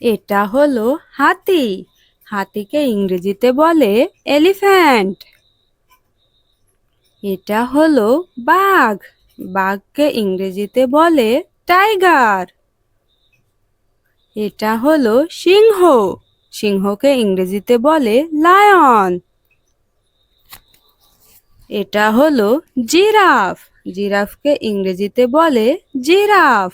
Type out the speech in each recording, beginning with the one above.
এটা হলো হাতি। হাতিকে ইংরেজিতে বলে এলিফ্যান্ট। এটা হলো বাঘ। বাঘকে ইংরেজিতে বলে টাইগার। এটা হলো সিংহ। সিংহকে ইংরেজিতে বলে লায়ন। এটা হলো জিরাফ। জিরাফকে ইংরেজিতে বলে জিরাফ।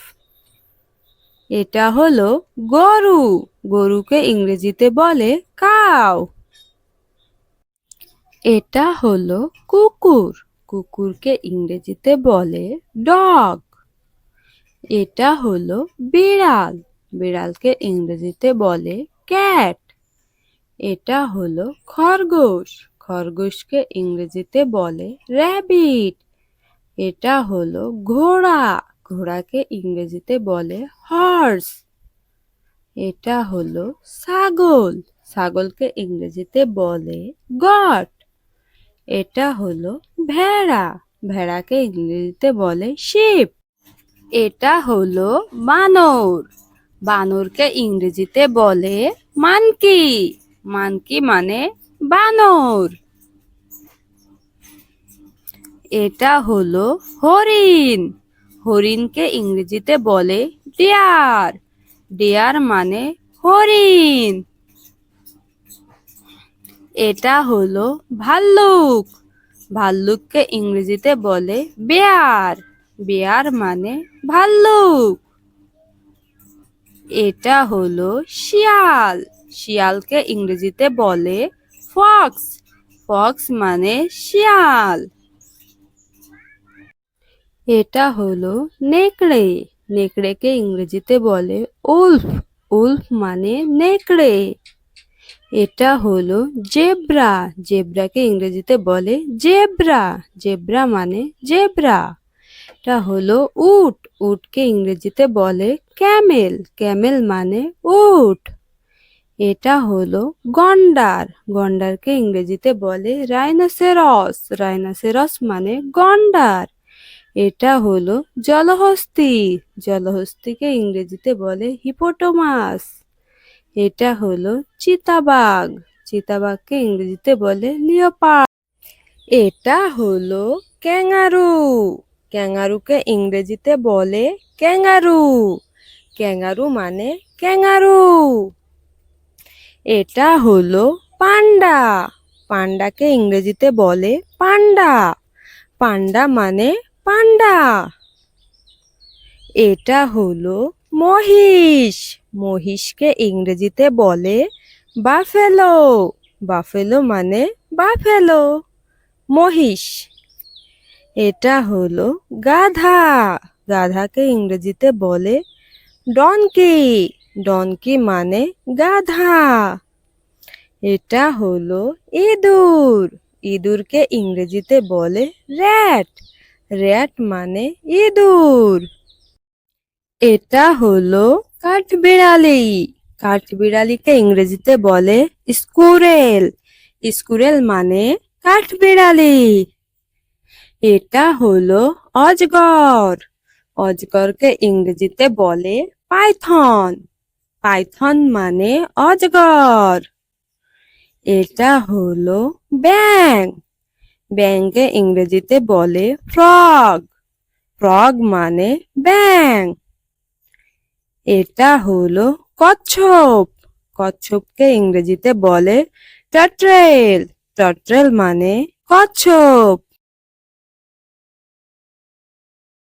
এটা হলো গরু। গরুকে ইংরেজিতে বলে কাউ। এটা হলো কুকুর। কুকুরকে ইংরেজিতে বলে ডগ। এটা হলো বিড়াল। বিড়ালকে ইংরেজিতে বলে ক্যাট। এটা হলো খরগোশ। খরগোশকে ইংরেজিতে বলে র্যাবিট। এটা হলো ঘোড়া। ঘোড়াকে ইংরেজিতে বলে হর্স। এটা হলো ছাগল। ছাগলকে ইংরেজিতে বলে গট। এটা হলো ভেড়া। ভেড়াকে ইংরেজিতে বলে শিপ। এটা হলো বানর। বানরকে ইংরেজিতে বলে মানকি। মানকি মানে বানর। এটা হলো হরিণ। হরিণকে ইংরেজিতে বলে ডিয়ার। ডিয়ার মানে হরিণ। এটা হলো ভাল্লুক। ভাল্লুককে ইংরেজিতে বলে বেয়ার। বেয়ার মানে ভাল্লুক। এটা হলো শিয়াল। শিয়ালকে ইংরেজিতে বলে ফক্স। ফক্স মানে শিয়াল। এটা হলো নেকড়ে। নেকড়েকে ইংরেজিতে বলে উল্ফ। উল্ফ মানে নেকড়ে। এটা হলো জেব্রা। জেব্রাকে ইংরেজিতে বলে জেব্রা। জেব্রা মানে জেব্রা। এটা হলো উট। উটকে ইংরেজিতে বলে ক্যামেল। ক্যামেল মানে উট। এটা হলো গন্ডার। গন্ডারকে ইংরেজিতে বলে রাইনোসেরস। রাইনোসেরস মানে গন্ডার। এটা হলো জলহস্তী। জলহস্তীকে ইংরেজিতে বলে হিপোটোমাস। এটা হলো চিতাবাঘ। চিতাবাঘকে ইংরেজিতে বলে লিওপার্ড। এটা হলো ক্যাঙ্গারু। ক্যাঙ্গারুকে ইংরেজিতে বলে ক্যাঙ্গারু। ক্যাঙ্গারু মানে ক্যাঙ্গারু। এটা হলো পান্ডা। পান্ডাকে ইংরেজিতে বলে পান্ডা। পান্ডা মানে পান্ডা। এটা হলো মহিষ। মহিষকে ইংরেজিতে বলে বাফেলো। বাফেলো মানে বাফেলো। মহিষ। এটা হলো গাধা। গাধাকে ইংরেজিতে বলে ডনকি। ডনকি মানে গাধা। এটা হলো ইঁদুর। ইঁদুরকে ইংরেজিতে বলে র্যাট। র্যাট মানে ইঁদুর। এটা হলো কাঠবিড়ালি। কাঠবিড়ালিকে ইংরেজিতে বলে স্কুরেল। স্কুরেল মানে কাঠবিড়ালি। এটা হলো অজগর। অজগরকে ইংরেজিতে বলে পাইথন। পাইথন মানে অজগর। এটা হলো ব্যাঙ। ব্যাঙকে ইংরেজিতে বলে ফ্রগ। ফ্রগ মানে ব্যাঙ। এটা হলো কচ্ছপ। কচ্ছপকে ইংরেজিতে বলে টার্ট্রেল। টার্ট্রেল মানে কচ্ছপ।